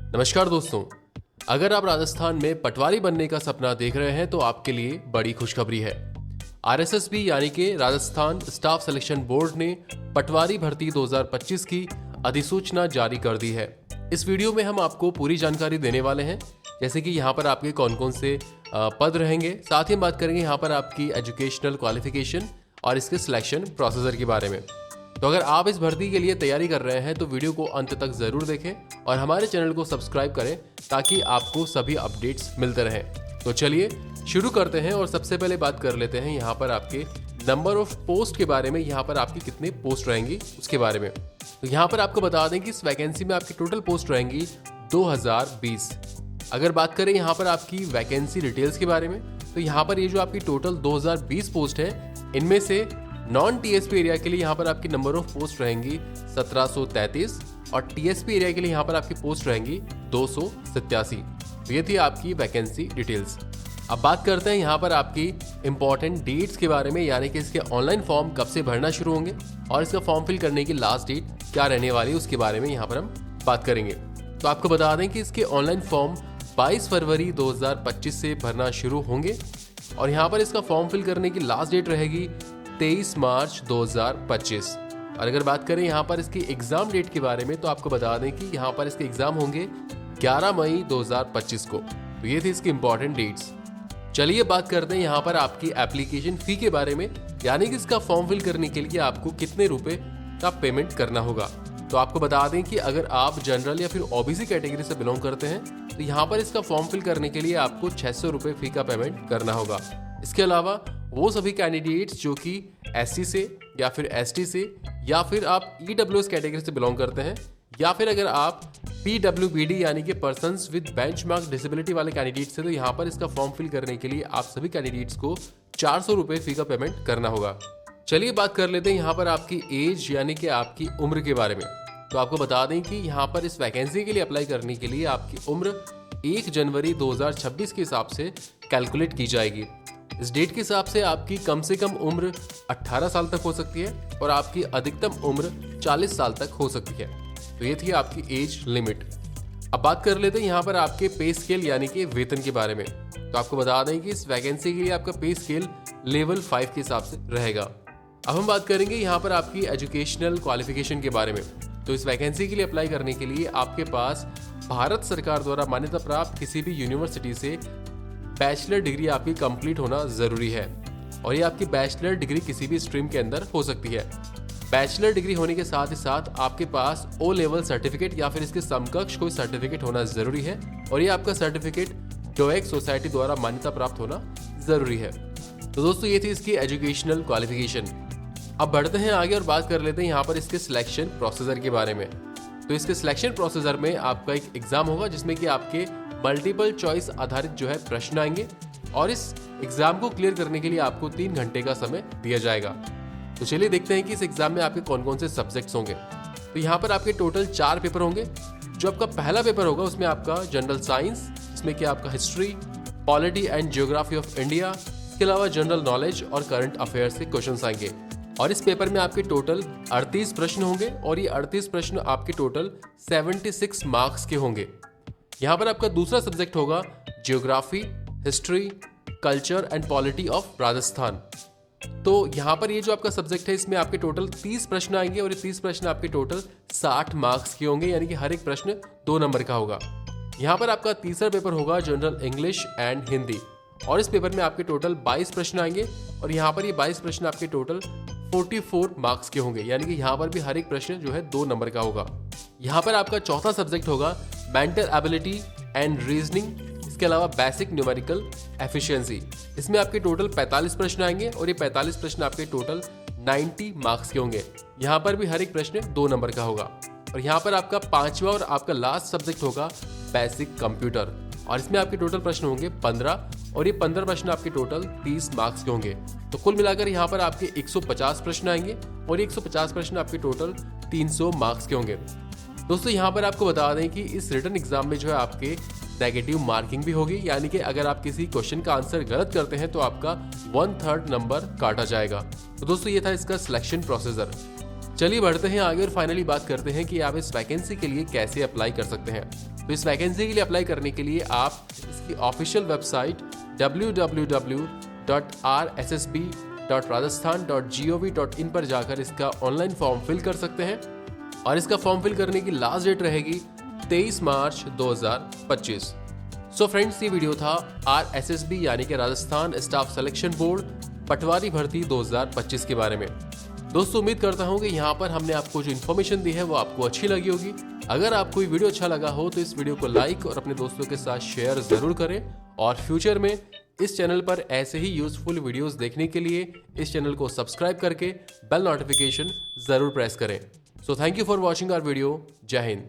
नमस्कार दोस्तों, अगर आप राजस्थान में पटवारी बनने का सपना देख रहे हैं तो आपके लिए बड़ी खुशखबरी है। आरएसएसबी यानी कि राजस्थान स्टाफ सिलेक्शन बोर्ड ने पटवारी भर्ती 2025 की अधिसूचना जारी कर दी है। इस वीडियो में हम आपको पूरी जानकारी देने वाले हैं, जैसे कि यहाँ पर आपके कौन कौन से पद रहेंगे। साथ ही हम बात करेंगे यहाँ पर आपकी एजुकेशनल क्वालिफिकेशन और इसके सिलेक्शन प्रोसीजर के बारे में। तो अगर आप इस भर्ती के लिए तैयारी कर रहे हैं तो वीडियो को अंत तक जरूर देखें और हमारे चैनल को सब्सक्राइब करें ताकि आपको सभी अपडेट्स मिलते रहें। तो चलिए शुरू करते हैं और सबसे पहले बात कर लेते हैं यहाँ पर आपके नंबर ऑफ पोस्ट के बारे में। यहाँ पर आपकी कितने पोस्ट रहेंगी उसके बारे में। तो यहाँ पर आपको बता दें कि इस वैकेंसी में आपकी टोटल पोस्ट रहेंगी 2020। अगर बात करें यहाँ पर आपकी वैकेंसी डिटेल्स के बारे में, तो यहाँ पर ये जो आपकी टोटल 2020 पोस्ट है, इनमें से नॉन टीएसपी एरिया के लिए यहाँ पर आपकी नंबर ऑफ पोस्ट रहेंगी 1733 और टीएसपी एरिया के लिए यहाँ पर आपकी पोस्ट रहेंगी 287। तो ये थी आपकी वैकेंसी डिटेल्स। अब बात करते हैं यहाँ पर आपकी इंपॉर्टेंट डेट्स के बारे में, यानी कि इसके ऑनलाइन फॉर्म कब से भरना शुरू होंगे और इसका फॉर्म फिल करने की लास्ट डेट क्या रहने वाली है उसके बारे में यहाँ पर हम बात करेंगे। तो आपको बता दें कि इसके ऑनलाइन फॉर्म 22 फरवरी 2025 से भरना शुरू होंगे और यहाँ पर इसका फॉर्म फिल करने की लास्ट डेट रहेगी 23 मार्च 2025। और अगर बात करें यहाँ पर इसकी एग्जाम डेट के बारे में, तो आपको बता दें कि यहाँ पर इसके एग्जाम होंगे 11 मई 2025 को। तो ये थी इसकी इंपॉर्टेंट डेट्स। चलिए बात करते हैं यहाँ पर आपकी एप्लीकेशन फी के बारे में, यानी कि इसका फॉर्म फिल करने के लिए आपको कितने रुपए का पेमेंट करना होगा। तो आपको बता दें कि अगर आप जनरल या फिर ओबीसी कैटेगरी से बिलोंग करते हैं तो यहाँ पर इसका फॉर्म फिल करने के लिए आपको 600 रुपये फी का पेमेंट करना होगा। इसके अलावा वो सभी कैंडिडेट्स जो कि एससी से या फिर एसटी से या फिर आप ईडब्ल्यूएस कैटेगरी से बिलोंग करते हैं या फिर अगर आप पीडब्ल्यूबीडी यानी कि पर्सन्स विद बेंचमार्क डिसेबिलिटी वाले कैंडिडेट्स से, तो यहाँ पर इसका फॉर्म फिल करने के लिए आप सभी कैंडिडेट्स को 400 रुपये फी का पेमेंट करना होगा। चलिए बात कर लेते हैं यहाँ पर आपकी एज यानी कि आपकी उम्र के बारे में। तो आपको बता दें कि यहाँ पर इस वैकेंसी के लिए अप्लाई करने के लिए आपकी उम्र 1 जनवरी 2026 के हिसाब से कैलकुलेट की जाएगी। इस डेट के हिसाब से आपकी कम से कम उम्र 18 साल तक हो सकती है और आपकी अधिकतम उम्र 40 साल तक हो सकती है। तो ये थी आपकी एज लिमिट। अब बात कर लेते हैं यहाँ पर आपके पे स्केल यानी कि वेतन के बारे में। तो आपको बता दें कि इस वैकेंसी के लिए आपका पे स्केल लेवल 5 के हिसाब से रहेगा। अब हम बात करेंगे यहाँ पर आपकी एजुकेशनल क्वालिफिकेशन के बारे में। तो इस वैकेंसी के लिए अप्लाई करने के लिए आपके पास भारत सरकार द्वारा मान्यता प्राप्त किसी भी यूनिवर्सिटी से बैचलर डिग्री आपकी कंप्लीट होना जरूरी है और ये आपकी बैचलर डिग्री किसी भी स्ट्रीम के अंदर हो सकती है। बैचलर डिग्री होने के साथ ही साथ आपके पास ओ लेवल सर्टिफिकेट या फिर इसके समकक्ष कोई सर्टिफिकेट होना जरूरी है और ये आपका सर्टिफिकेट डोएक सोसाइटी द्वारा मान्यता प्राप्त होना जरूरी है। तो दोस्तों ये थी इसकी एजुकेशनल क्वालिफिकेशन। अब बढ़ते हैं आगे और बात कर लेते हैं यहाँ पर इसके सिलेक्शन प्रोसीजर के बारे में। तो इसके सिलेक्शन प्रोसीजर में आपका एक एग्जाम होगा जिसमें कि आपके मल्टीपल चॉइस आधारित जो है प्रश्न आएंगे और इस एग्जाम को क्लियर करने के लिए आपको 3 घंटे का समय दिया जाएगा। तो चलिए देखते हैं कि इस एग्जाम में आपके कौन कौन से सब्जेक्ट्स होंगे। तो यहाँ पर आपके टोटल 4 पेपर होंगे। जो आपका पहला पेपर होगा उसमें आपका जनरल साइंस, जिसमें कि आपका history, polity and geography of India, इसके अलावा जनरल नॉलेज और करंट अफेयर्स से क्वेश्चन आएंगे। और इस पेपर में आपके टोटल 38 प्रश्न होंगे और ये 38 प्रश्न आपके टोटल 76 मार्क्स के होंगे। यहाँ पर आपका दूसरा सब्जेक्ट होगा geography, history, culture and polity of Rajasthan. तो यहाँ पर ये जो आपका सब्जेक्ट है इसमें आपके टोटल 30 प्रश्न आएंगे और ये 30 प्रश्न आपके टोटल 60 मार्क्स के होंगे, यानी कि हर एक प्रश्न 2 नंबर का होगा। यहाँ पर आपका तीसरा पेपर होगा जनरल इंग्लिश एंड हिंदी और इस पेपर में आपके टोटल 22 प्रश्न आएंगे और यहाँ पर ये 22 प्रश्न आपके टोटल 44 मार्क्स के होंगे, यानी कि यहाँ पर भी हर एक प्रश्न जो है 2 नंबर का होगा। यहाँ पर आपका चौथा सब्जेक्ट होगा मेंटल एबिलिटी एंड रीजनिंग, इसके अलावा बेसिक न्यूमेरिकल एफिशिएंसी। इसमें आपके टोटल 45 प्रश्न आएंगे और ये 45 प्रश्न आपके टोटल 90 मार्क्स के होंगे। यहाँ पर भी हर एक प्रश्न 2 नंबर का होगा। और यहाँ पर आपका पांचवा और आपका लास्ट सब्जेक्ट होगा बेसिक कंप्यूटर और इसमें आपके टोटल प्रश्न होंगे 15 और ये 15 प्रश्न आपके टोटल 30 मार्क्स के होंगे। तो कुल मिलाकर यहाँ पर आपके 150 प्रश्न आएंगे और 150 प्रश्न आपके टोटल 300 मार्क्स के होंगे। दोस्तों यहाँ पर आपको बता दें कि इस रिटन एग्जाम में जो है आपके नेगेटिव मार्किंग भी होगी, यानी कि अगर आप किसी क्वेश्चन का आंसर गलत करते हैं तो आपका 1/3 नंबर काटा जाएगा। तो दोस्तों ये था इसका सिलेक्शन प्रोसीजर। चलिए बढ़ते हैं आगे और फाइनली बात करते हैं कि आप इस वैकेंसी के लिए कैसे अप्लाई कर सकते हैं। तो इस वैकेंसी के लिए अप्लाई करने के लिए आप इसकी ऑफिशियल वेबसाइट www.rssb.rajasthan.gov.in पर जाकर इसका ऑनलाइन फॉर्म फिल कर सकते हैं और इसका फॉर्म फिल करने की लास्ट डेट रहेगी 23 मार्च 2025। सो फ्रेंड्स, ये वीडियो था RSSB यानी कि राजस्थान स्टाफ सिलेक्शन बोर्ड पटवारी भर्ती 2025 के बारे में। दोस्तों, उम्मीद करता हूं कि यहाँ पर हमने आपको जो इन्फॉर्मेशन दी है वो आपको अच्छी लगी होगी। अगर आपको ये वीडियो अच्छा लगा हो तो इस वीडियो को लाइक और अपने दोस्तों के साथ शेयर जरूर करें और फ्यूचर में इस चैनल पर ऐसे ही यूजफुल वीडियोस देखने के लिए इस चैनल को सब्सक्राइब करके बेल नोटिफिकेशन जरूर प्रेस करें। So thank you for watching our video. जय हिंद।